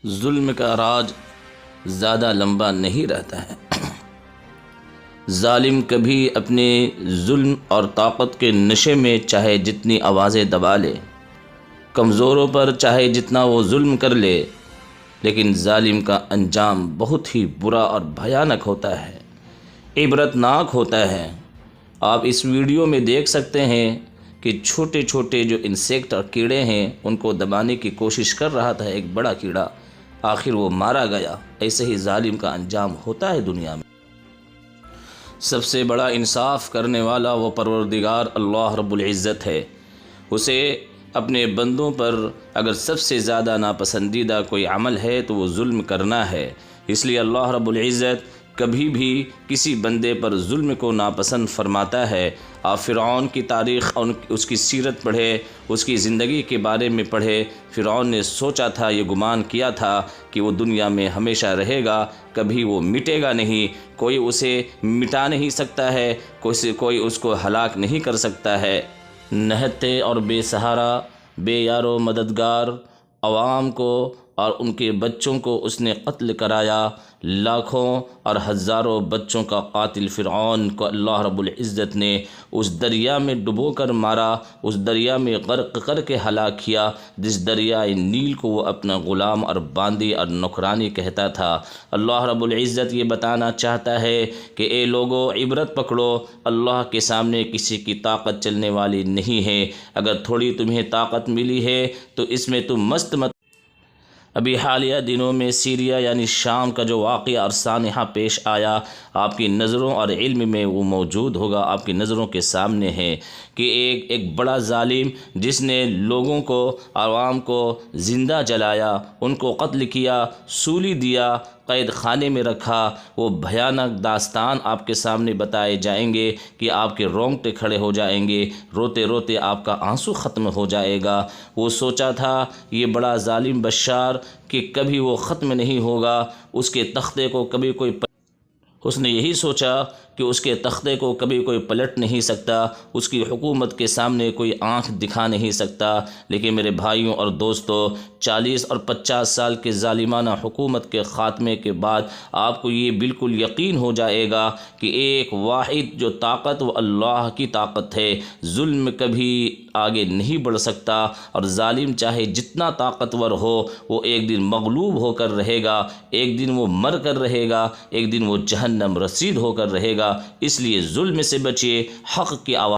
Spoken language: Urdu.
ظلم کا راج زیادہ لمبا نہیں رہتا ہے۔ ظالم کبھی اپنے ظلم اور طاقت کے نشے میں چاہے جتنی آوازیں دبا لے، کمزوروں پر چاہے جتنا وہ ظلم کر لے، لیکن ظالم کا انجام بہت ہی برا اور بھیانک ہوتا ہے، عبرتناک ہوتا ہے۔ آپ اس ویڈیو میں دیکھ سکتے ہیں کہ چھوٹے چھوٹے جو انسیکٹ اور کیڑے ہیں ان کو دبانے کی کوشش کر رہا تھا ایک بڑا کیڑا، آخر وہ مارا گیا۔ ایسے ہی ظالم کا انجام ہوتا ہے دنیا میں۔ سب سے بڑا انصاف کرنے والا وہ پروردگار اللہ رب العزت ہے۔ اسے اپنے بندوں پر اگر سب سے زیادہ ناپسندیدہ کوئی عمل ہے تو وہ ظلم کرنا ہے۔ اس لیے اللہ رب العزت کبھی بھی کسی بندے پر ظلم کو ناپسند فرماتا ہے۔ آپ فرعون کی تاریخ اور اس کی سیرت پڑھے، اس کی زندگی کے بارے میں پڑھے۔ فرعون نے سوچا تھا، یہ گمان کیا تھا کہ وہ دنیا میں ہمیشہ رہے گا، کبھی وہ مٹے گا نہیں، کوئی اسے مٹا نہیں سکتا ہے، کوئی اس کو ہلاک نہیں کر سکتا ہے۔ نہتے اور بے سہارا، بے یار و مددگار عوام کو اور ان کے بچوں کو اس نے قتل کرایا۔ لاکھوں اور ہزاروں بچوں کا قاتل فرعون کو اللہ رب العزت نے اس دریا میں ڈبو کر مارا، اس دریا میں غرق کر کے ہلاک کیا جس دریائے نیل کو وہ اپنا غلام اور باندی اور نوکرانی کہتا تھا۔ اللہ رب العزت یہ بتانا چاہتا ہے کہ اے لوگو، عبرت پکڑو، اللہ کے سامنے کسی کی طاقت چلنے والی نہیں ہے۔ اگر تھوڑی تمہیں طاقت ملی ہے تو اس میں تم مست مت۔ ابھی حالیہ دنوں میں سیریا یعنی شام کا جو واقعہ اور سانحہ پیش آیا، آپ کی نظروں اور علم میں وہ موجود ہوگا، آپ کی نظروں کے سامنے ہے کہ ایک بڑا ظالم جس نے لوگوں کو، عوام کو زندہ جلایا، ان کو قتل کیا، سولی دیا، قید خانے میں رکھا۔ وہ بھیانک داستان آپ کے سامنے بتائے جائیں گے کہ آپ کے رونگٹے کھڑے ہو جائیں گے، روتے روتے آپ کا آنسو ختم ہو جائے گا۔ وہ سوچا تھا یہ بڑا ظالم بشار کہ کبھی وہ ختم نہیں ہوگا، اس کے تختے کو کبھی اس نے یہی سوچا کہ اس کے تختے کو کبھی کوئی پلٹ نہیں سکتا، اس کی حکومت کے سامنے کوئی آنکھ دکھا نہیں سکتا۔ لیکن میرے بھائیوں اور دوستو، 40 اور 50 سال کے ظالمانہ حکومت کے خاتمے کے بعد آپ کو یہ بالکل یقین ہو جائے گا کہ ایک واحد جو طاقت وہ اللہ کی طاقت ہے۔ ظلم کبھی آگے نہیں بڑھ سکتا، اور ظالم چاہے جتنا طاقتور ہو وہ ایک دن مغلوب ہو کر رہے گا، ایک دن وہ مر کر رہے گا، ایک دن وہ جہنم رسید ہو کر رہے گا۔ اس لیے ظلم سے بچیے، حق کی آواز